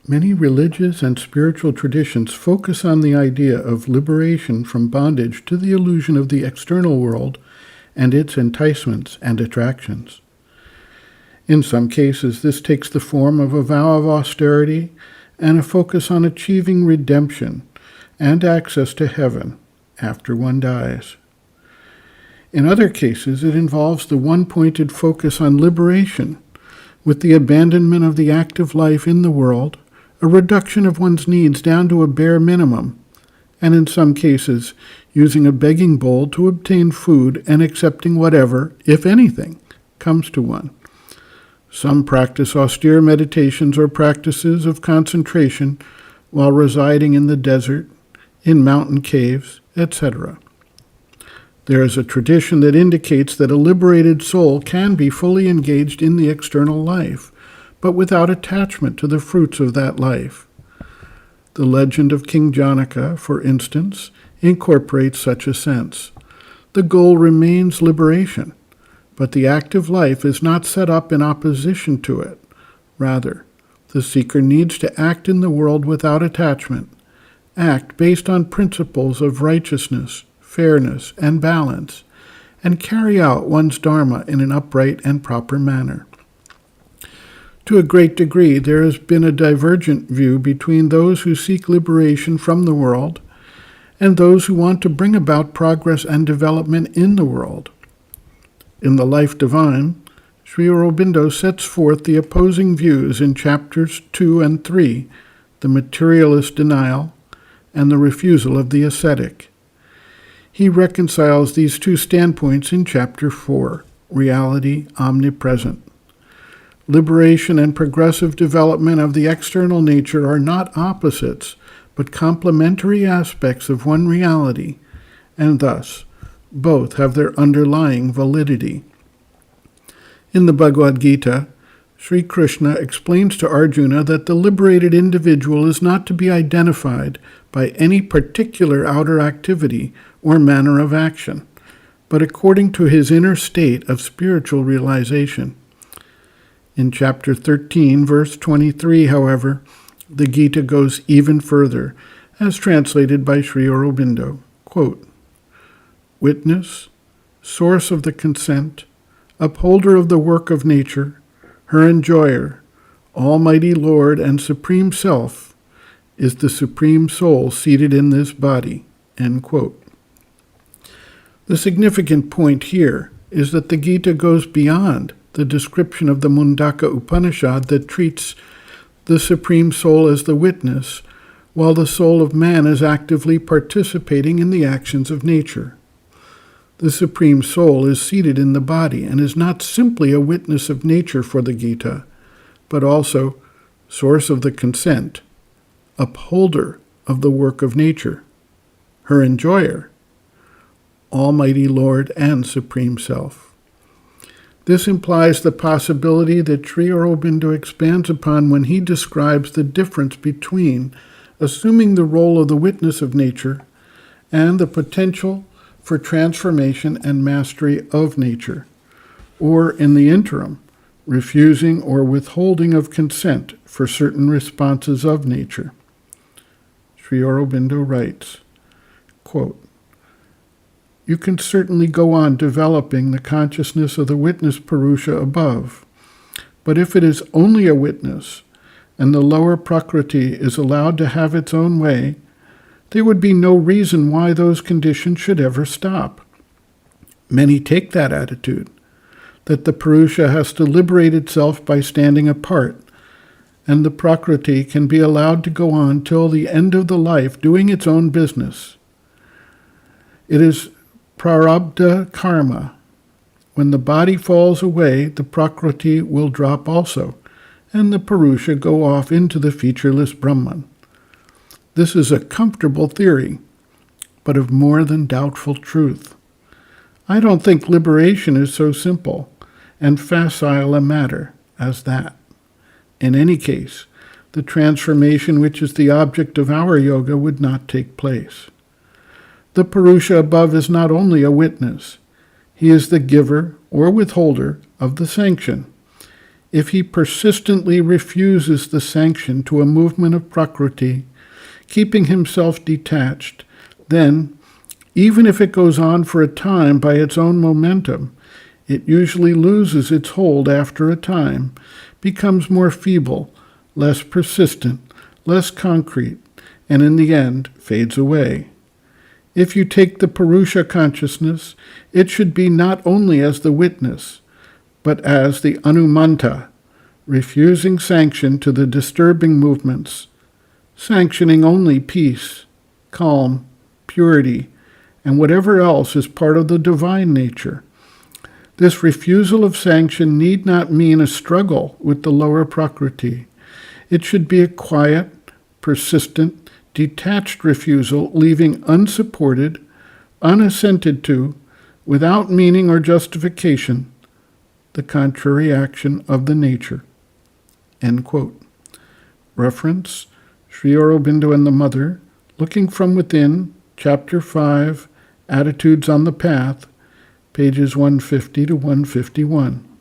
Many religious and spiritual traditions focus on the idea of liberation from bondage to the illusion of the external world and its enticements and attractions. In some cases, this takes the form of a vow of austerity and a focus on achieving redemption and access to heaven after one dies. In other cases, it involves the one-pointed focus on liberation, with the abandonment of the active life in the world, a reduction of one's needs down to a bare minimum, and in some cases, using a begging bowl to obtain food and accepting whatever, if anything, comes to one. Some practice austere meditations or practices of concentration while residing in the desert, in mountain caves, etc. There is a tradition that indicates that a liberated soul can be fully engaged in the external life, but without attachment to the fruits of that life. The legend of King Janaka, for instance, incorporates such a sense. The goal remains liberation, but the active life is not set up in opposition to it. Rather, the seeker needs to act in the world without attachment, act based on principles of righteousness, fairness, and balance, and carry out one's dharma in an upright and proper manner. To a great degree, there has been a divergent view between those who seek liberation from the world and those who want to bring about progress and development in the world. In The Life Divine, Sri Aurobindo sets forth the opposing views in chapters 2 and 3, the materialist denial and the refusal of the ascetic. He reconciles these two standpoints in chapter 4, reality omnipresent. Liberation and progressive development of the external nature are not opposites, but complementary aspects of one reality, and thus both have their underlying validity. In the Bhagavad Gita, Sri Krishna explains to Arjuna that the liberated individual is not to be identified by any particular outer activity or manner of action, but according to his inner state of spiritual realization. In chapter 13, verse 23, however, the Gita goes even further, as translated by Sri Aurobindo. Quote, "Witness, source of the consent, upholder of the work of nature, her enjoyer, Almighty Lord and Supreme Self, is the Supreme Soul seated in this body." End quote. The significant point here is that the Gita goes beyond the description of the Mundaka Upanishad that treats the Supreme Soul as the witness, while the soul of man is actively participating in the actions of nature. The Supreme Soul is seated in the body and is not simply a witness of nature for the Gita, but also source of the consent, upholder of the work of nature, her enjoyer, Almighty Lord and Supreme Self. This implies the possibility that Sri Aurobindo expands upon when he describes the difference between assuming the role of the witness of nature and the potential for transformation and mastery of nature, or in the interim, refusing or withholding of consent for certain responses of nature. Sri Aurobindo writes, quote, "You can certainly go on developing the consciousness of the witness Purusha above, but if it is only a witness, and the lower Prakriti is allowed to have its own way, there would be no reason why those conditions should ever stop. Many take that attitude, that the Purusha has to liberate itself by standing apart, and the Prakriti can be allowed to go on till the end of the life doing its own business. It is prarabdha karma. When the body falls away, the Prakriti will drop also, and the Purusha go off into the featureless Brahman. This is a comfortable theory, but of more than doubtful truth. I don't think liberation is so simple and facile a matter as that. In any case, the transformation which is the object of our yoga would not take place. The Purusha above is not only a witness, he is the giver or withholder of the sanction. if he persistently refuses the sanction to a movement of Prakriti, keeping himself detached, then, even if it goes on for a time by its own momentum, it usually loses its hold after a time, becomes more feeble, less persistent, less concrete, and in the end fades away. If you take the Purusha consciousness, it should be not only as the witness, but as the Anumanta, refusing sanction to the disturbing movements, sanctioning only peace, calm, purity, and whatever else is part of the divine nature. This refusal of sanction need not mean a struggle with the lower Prakriti. It should be a quiet, persistent, detached refusal, leaving unsupported, unassented to, without meaning or justification, the contrary action of the nature. End quote. Reference, Sri Aurobindo and the Mother, Looking from Within, Chapter 5, Attitudes on the Path, pages 150 to 151.